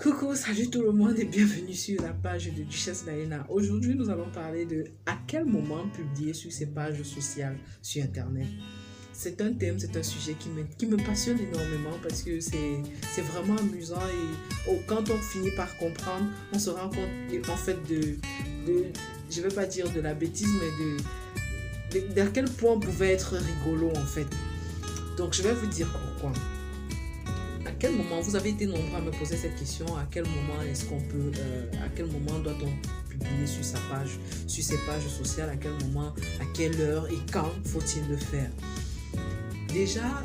Coucou, salut tout le monde et bienvenue sur la page de Duchesse Diana. Aujourd'hui, nous allons parler de à quel moment publier sur ses pages sociales sur Internet. C'est un thème, c'est un sujet qui me passionne énormément parce que c'est vraiment amusant et quand on finit par comprendre, on se rend compte en fait je ne vais pas dire de la bêtise, mais d'à quel point on pouvait être rigolo en fait. Donc je vais vous dire pourquoi. À quel moment, vous avez été nombreux à me poser cette question, à quel moment est-ce qu'on peut, à quel moment doit-on publier sur sa page, sur ses pages sociales, à quel moment, à quelle heure et quand faut-il le faire? Déjà,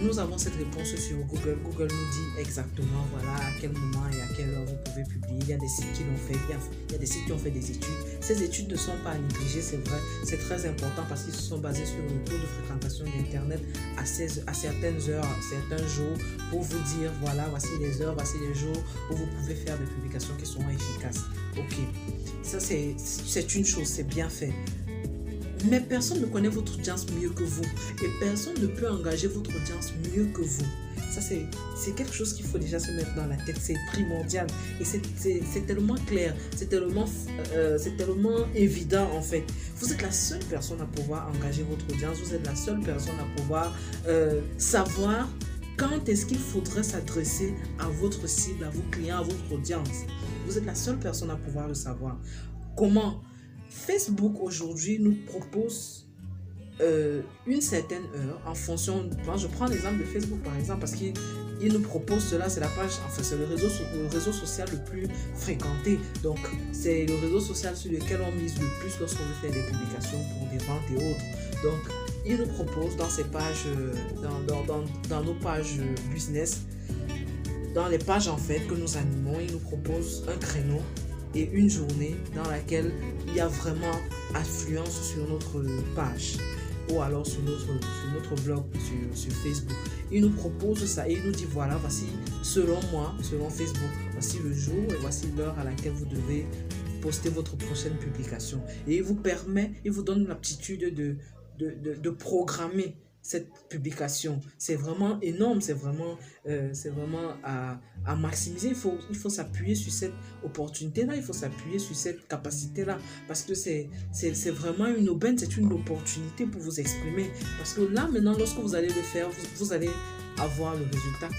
nous avons cette réponse sur Google. Google nous dit exactement voilà à quel moment et à quelle heure vous pouvez publier. Il y a des sites qui l'ont fait, il y a des sites qui ont fait des études. Ces études ne sont pas à négliger, c'est vrai, c'est très important parce qu'ils se sont basés sur le taux de fréquentation d'Internet à certaines heures, à certains jours pour vous dire voilà, voici les heures, voici les jours où vous pouvez faire des publications qui sont efficaces. Ok, ça c'est une chose, c'est bien fait. Mais personne ne connaît votre audience mieux que vous. Et personne ne peut engager votre audience mieux que vous. Ça, c'est quelque chose qu'il faut déjà se mettre dans la tête. C'est primordial. Et c'est tellement clair. C'est tellement évident, en fait. Vous êtes la seule personne à pouvoir engager votre audience. Vous êtes la seule personne à pouvoir savoir quand est-ce qu'il faudrait s'adresser à votre cible, à vos clients, à votre audience. Vous êtes la seule personne à pouvoir le savoir. Comment? Facebook aujourd'hui nous propose une certaine heure en fonction, je prends l'exemple de Facebook par exemple parce qu'il nous propose cela, c'est la page, enfin c'est le réseau social le plus fréquenté, donc c'est le réseau social sur lequel on mise le plus lorsqu'on veut faire des publications pour des ventes et autres. Donc il nous propose dans ces pages, dans nos pages business, dans les pages en fait que nous animons, il nous propose un créneau et une journée dans laquelle il y a vraiment affluence sur notre page ou alors sur notre blog sur Facebook. Il nous propose ça et il nous dit voilà, voici selon moi, selon Facebook, voici le jour et voici l'heure à laquelle vous devez poster votre prochaine publication. Et il vous donne l'aptitude de programmer cette publication. C'est vraiment énorme, c'est vraiment à maximiser. Il faut s'appuyer sur cette opportunité-là, il faut s'appuyer sur cette capacité-là, parce que c'est vraiment une aubaine, c'est une opportunité pour vous exprimer. Parce que là, maintenant, lorsque vous allez le faire, vous allez avoir le résultat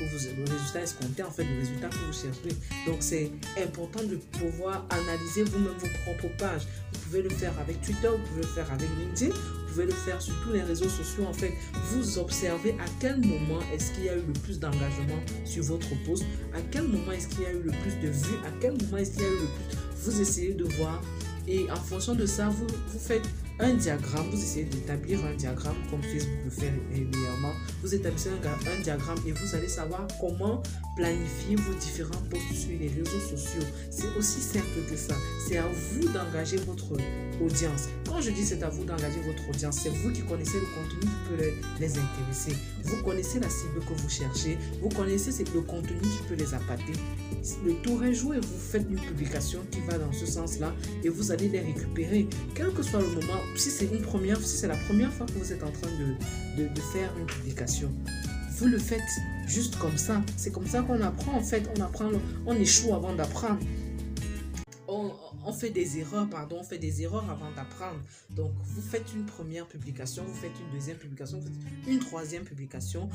escompté, en fait, le résultat que vous cherchez. Donc, c'est important de pouvoir analyser vous-même vos propres pages. Vous pouvez le faire avec Twitter, vous pouvez le faire avec LinkedIn, vous pouvez le faire sur tous les réseaux sociaux. En fait, vous observez à quel moment est-ce qu'il y a eu le plus d'engagement sur votre post, à quel moment est-ce qu'il y a eu le plus de vues, à quel moment est-ce qu'il y a eu le plus. Vous essayez de voir et en fonction de ça, vous faites un diagramme, vous essayez d'établir un diagramme comme Facebook le fait régulièrement. Vous établissez un diagramme et vous allez savoir comment planifier vos différents posts sur les réseaux sociaux. C'est aussi simple que ça. C'est à vous d'engager votre audience. Quand je dis c'est à vous d'engager votre audience, c'est vous qui connaissez le contenu qui peut les intéresser. Vous connaissez la cible que vous cherchez. Vous connaissez le contenu qui peut les appâter. Le tour est joué. Vous faites une publication qui va dans ce sens-là et vous allez les récupérer. Quel que soit le moment, si c'est la première fois que vous êtes en train de faire une publication, vous le faites juste comme ça. C'est comme ça qu'on apprend en fait. On échoue avant d'apprendre. On fait des erreurs, on fait des erreurs avant d'apprendre. Donc, vous faites une première publication, vous faites une deuxième publication, vous faites une troisième publication,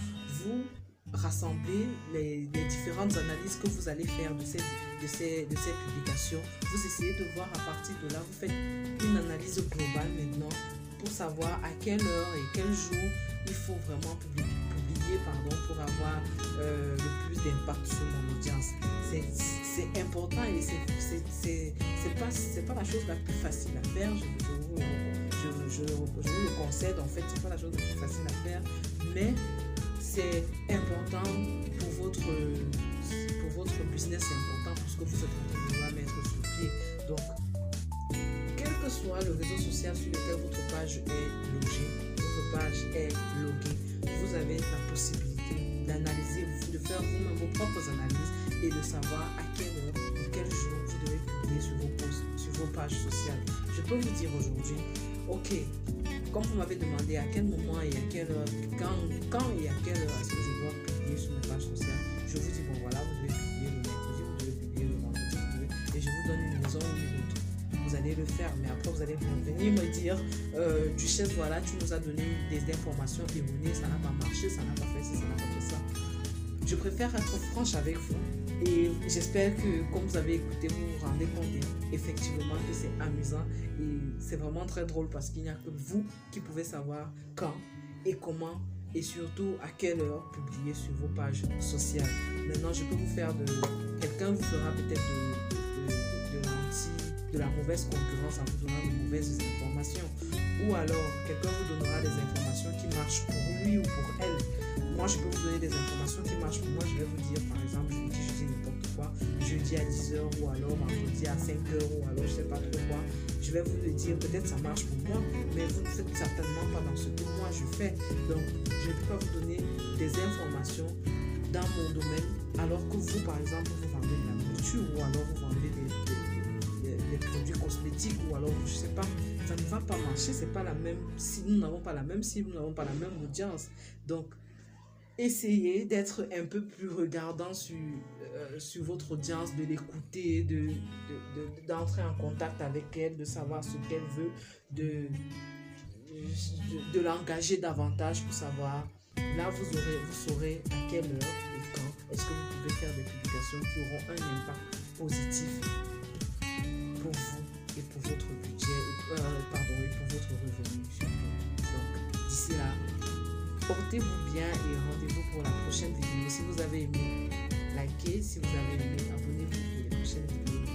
vous rassemblez les différentes analyses que vous allez faire de ces publications. Vous essayez de voir à partir de là, vous faites une analyse globale maintenant pour savoir à quelle heure et quel jour il faut vraiment publier pour avoir le plus d'impact sur mon audience. C'est important et c'est pas la chose la plus facile à faire. Je vous le concède, en fait, c'est pas la chose la plus facile à faire, mais c'est important pour votre business, c'est important pour ce que vous êtes en train de vouloir mettre sur pied. Donc, quel que soit le réseau social sur lequel votre page est logée, votre page est loguée, vous avez la possibilité d'analyser, de faire vous-même vos propres analyses et de savoir à quelle heure et quel jour vous devez publier sur vos posts, sur vos pages sociales. Je peux vous dire aujourd'hui, ok, comme vous m'avez demandé à quel moment et à quelle heure, quand et à quelle heure est-ce que je dois publier sur mes pages sociales, je vous dis bon voilà, vous devez publier le mercredi, vous devez publier faire. Mais après, vous allez venir me dire, Duchesse, voilà, tu nous as donné des informations erronées, ça n'a pas marché, ça n'a pas fait ci, ça n'a pas fait ça. Je préfère être franche avec vous. Et j'espère que, comme vous avez écouté, vous vous rendez compte effectivement que c'est amusant. Et c'est vraiment très drôle parce qu'il n'y a que vous qui pouvez savoir quand et comment et surtout à quelle heure publier sur vos pages sociales. Maintenant, je peux vous faire de... Quelqu'un vous fera peut-être de la mauvaise concurrence en vous donnant de mauvaises informations. Ou alors, quelqu'un vous donnera des informations qui marchent pour lui ou pour elle. Moi, je peux vous donner des informations qui marchent pour moi. Je vais vous dire, par exemple, je dis n'importe quoi, jeudi à 10h ou alors vendredi à 5h ou alors je sais pas trop quoi. Je vais vous le dire, peut-être ça marche pour moi, mais vous ne faites certainement pas dans ce que moi je fais. Donc, je ne peux pas vous donner des informations dans mon domaine, alors que vous, par exemple, vous vendez de la nourriture ou alors vous vendez des produits cosmétiques ou alors, je sais pas, ça ne va pas marcher, c'est pas la même, si nous n'avons pas la même cible, nous n'avons pas la même audience. Donc, essayez d'être un peu plus regardant sur votre audience, de l'écouter, d'entrer en contact avec elle, de savoir ce qu'elle veut, de l'engager davantage pour savoir. Là, vous saurez à quelle heure et quand est-ce que vous pouvez faire des publications qui auront un impact positif pour vous et pour votre budget, et pour votre revenu surtout. Donc, d'ici là, portez-vous bien et rendez-vous pour la prochaine vidéo. Si vous avez aimé, likez. Si vous avez aimé, abonnez-vous pour les prochaines vidéos.